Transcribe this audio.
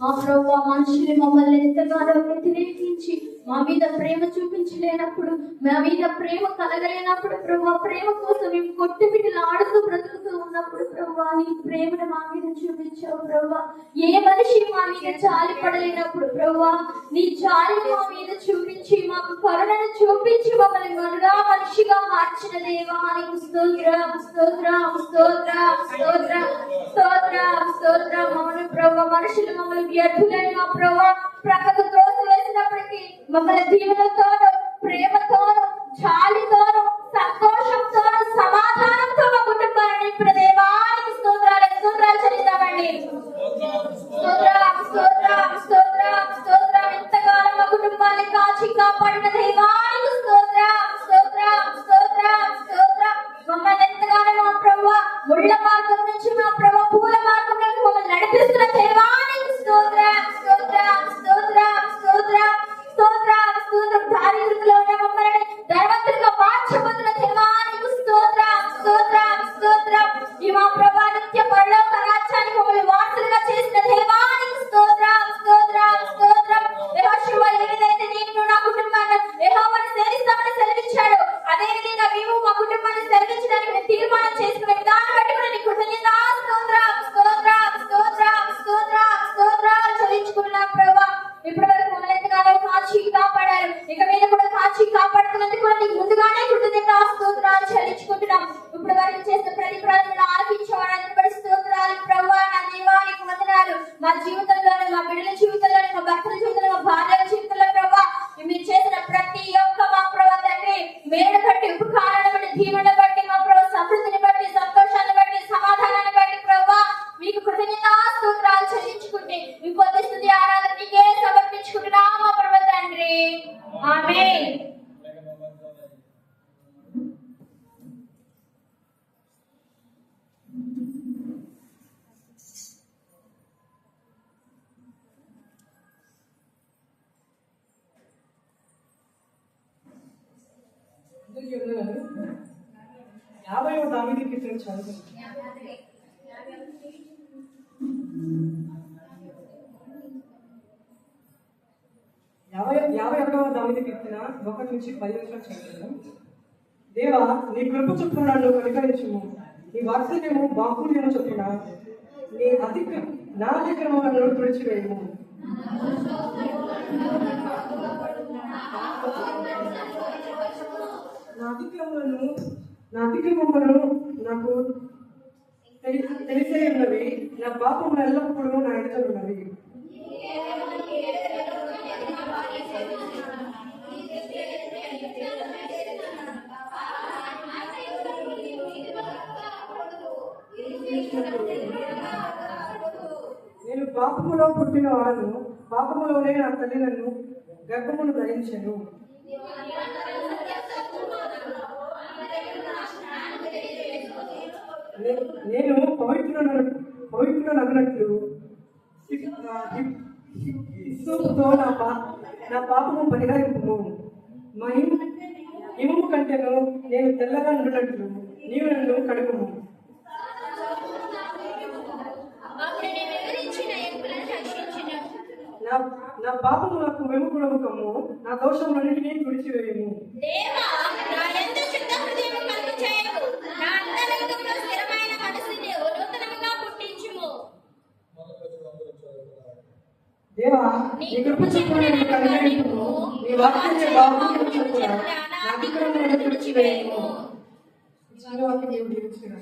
మా ప్రభువా మనుషులు మమ్మల్ని ఎంతగానో వ్యతిరేకించి మా మీద ప్రేమ చూపించలేనప్పుడు, మా మీద ప్రేమ కలగలేనప్పుడు ప్రభు, ప్రేమ కోసం మేము కొట్టుబిడ్డలు ఆడుతూ బ్రతుకుతూ ఉన్నప్పుడు ప్రభు, నీ ప్రేమను మా మీద చూపించావు ప్రభు. ఏ మనిషి మా మీద జాలి పడలేనప్పుడు ప్రభు, నీ జాలిని మా మీద చూపించి మాకు కరుణను చూపించి మమ్మల్ని మరుగా మనిషిగా మార్చిన దేవా, నీకు స్తోత్రం స్తోత్రం స్తోత్రం స్తోత్రం స్తోత్రం స్తోత్రం. అవును ప్రభు, మనుషులు మమ్మల్ని వ్యర్థులని మా ప్రభు ప్రక్కకు త్రోసి వేసినప్పటికీ మమ్మల్ని దీవెనతోను, ప్రేమతోను, జాలితోను, సంతోషంతోను, సమాధానంతో మా కుటుంబాన్ని దేవానికి స్తోత్రాలు స్తోత్రాలు చెల్లిద్దామండి. స్తోత్రం స్తోత్రం స్తోత్రం స్తోత్రం. ఎంతకాలం మా కుటుంబాన్ని కాచి కాపాడిన దేవానికి స్తోత్రం స్తోత్రం స్తోత్రం స్తోత్రం. మమ్మల్ని ఎంతగానో మా ప్రభువా ముళ్ళ మార్గం నుంచి మా ప్రభు పూల మార్గంలోకి మమ్మల్ని నడిపిస్తున్న దేవానికి స్తోత్రం స్తోత్రం స్తోత్రం స్తోత్రం స్తోత్రం స్తోత్రం. దారిద్ర్యంలో ఉన్న మమ్మల్ని ధనవంతులుగా మార్చబోతున్న దేవానికి స్తోత్రం స్తోత్రం స్తోత్రం. ఈ మా ప్రభు నిత్య పరలోక రాజ్యానికి మమ్మల్ని వారసులుగా చేసిన దేవానికి స్తోత్రం స్తోత్రం స్తోత్రం. యెహోవా ఏదైతే నేను నా కుటుంబాన్ని యెహోవా కీర్తన చదువుతుంది. 51వ దావీదు కీర్తన 1 నుంచి 10 వరకు చదువుతాను. దేవా, నీ కృప చొప్పున నన్ను కనికరించుము, నీ వాత్సల్యము బాహుల్యము చొప్పున నా అతిక్రమములను తుడిచివేయము. నా అతిక్రమములను నాకు తెలిసే ఉన్నవి, నా పాపములు ఎల్లప్పుడూ నా ఎదుట ఉన్నవి. నేను పాపములో పుట్టిన వాడను, పాపములోనే నా తల్లి నన్ను గర్భమును ధరించెను. నేను పవిత్రునగినట్లు హిస్సోపుతో నా పాపము పరిహరింపుము. హిమము కంటేను నేను తెల్లగా నుండినట్లు నీవు నన్ను కడుగుము. నా పాపములకు వెముకుడము కమ్ము, నా దోషములన్నిటినీ తుడిచివేయము. దేవా, నీ కృప చొప్పున నన్ను కనికరించుము, నీ వాక్య బాహుల్యము చొప్పున నా అతిక్రమములను తుడిచివేయము. జీవవాక్యం దేవుడు దీవించును.